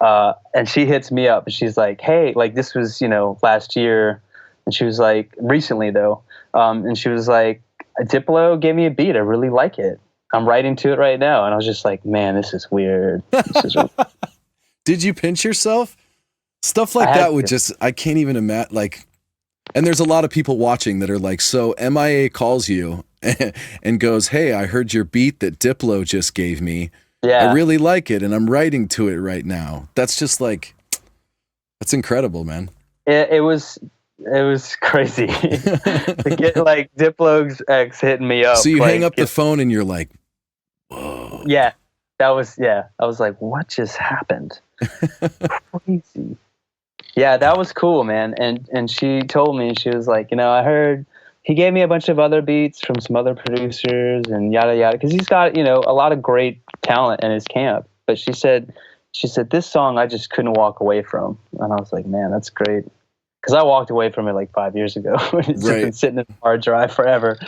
And she hits me up and she's like, hey, like this was, last year. And she was like, recently though. And she was like, Diplo gave me a beat. I really like it. I'm writing to it right now. And I was just like, man, this is weird. Did you pinch yourself? Stuff like that would just, I can't even imagine, like, and there's a lot of people watching that are like, so M.I.A. calls you and goes, hey, I heard your beat that Diplo just gave me. Yeah. I really like it, and I'm writing to it right now. That's just like, that's incredible, man. It was crazy to get like Diplo's ex hitting me up. So you hang up the phone and you're like, whoa. Yeah, I was like, what just happened? Crazy. Yeah, that was cool, man. And she told me, she was like, I heard he gave me a bunch of other beats from some other producers and yada yada, because he's got a lot of great talent in his camp. But she said this song I just couldn't walk away from, and I was like, man, that's great, because I walked away from it like 5 years ago. It's just been sitting in the hard drive forever.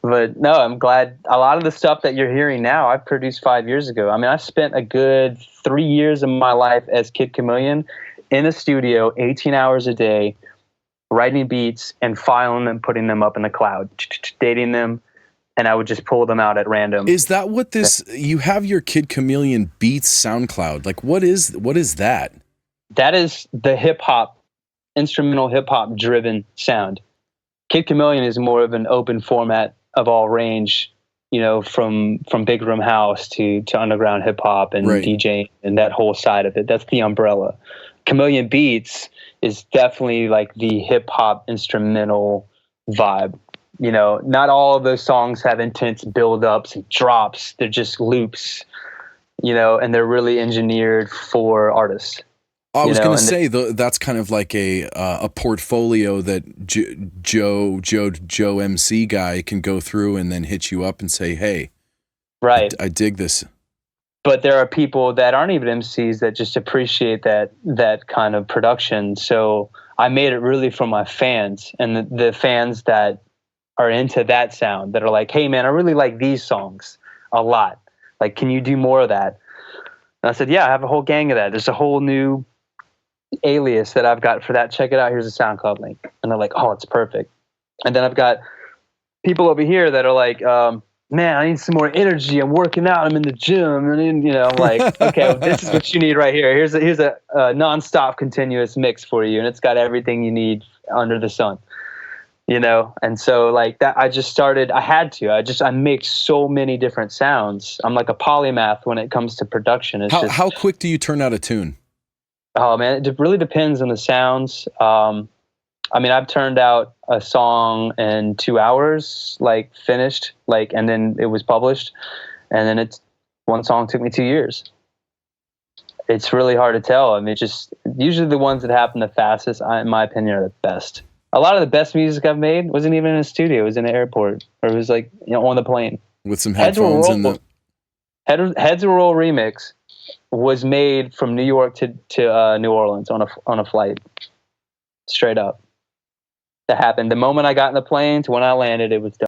But no, I'm glad. A lot of the stuff that you're hearing now, I produced 5 years ago. I mean, I spent a good 3 years of my life as Kid Chameleon in a studio, 18 hours a day, writing beats and filing them, putting them up in the cloud, dating them, and I would just pull them out at random. Is that what this? You have your Kid Chameleon Beats SoundCloud. Like, what is that? That is the hip hop, instrumental hip hop driven sound. Kid Chameleon is more of an open format of all range, from big room house to underground hip hop and DJing and that whole side of it. That's the umbrella. Chameleon Beats is definitely like the hip hop instrumental vibe. Not all of those songs have intense build-ups and drops. They're just loops, and they're really engineered for artists. I was going to say that's kind of like a portfolio that Joe MC guy can go through and then hit you up and say, hey, right, I dig this. But there are people that aren't even MCs that just appreciate that kind of production. So I made it really for my fans, and the fans that are into that sound, that are like, hey man, I really like these songs a lot. Like, can you do more of that? And I said, yeah, I have a whole gang of that. There's a whole new alias that I've got for that. Check it out. Here's a SoundCloud link. And they're like, oh, it's perfect. And then I've got people over here that are like, man, I need some more energy. I'm working out. I'm in the gym. And, I'm like, okay, well, this is what you need right here. Here's a nonstop continuous mix for you. And it's got everything you need under the sun, And so like that, I make so many different sounds. I'm like a polymath when it comes to production. How quick do you turn out a tune? Oh man, it really depends on the sounds. I mean, I've turned out a song in 2 hours, like finished, and then it was published. And then one song took me 2 years. It's really hard to tell. I mean, usually the ones that happen the fastest, in my opinion, are the best. A lot of the best music I've made wasn't even in a studio. It was in an airport, or it was like, on the plane. With some headphones in the... Heads Will Roll remix was made from New York to New Orleans on a flight. Straight up. That happened. The moment I got in the plane to when I landed, it was done.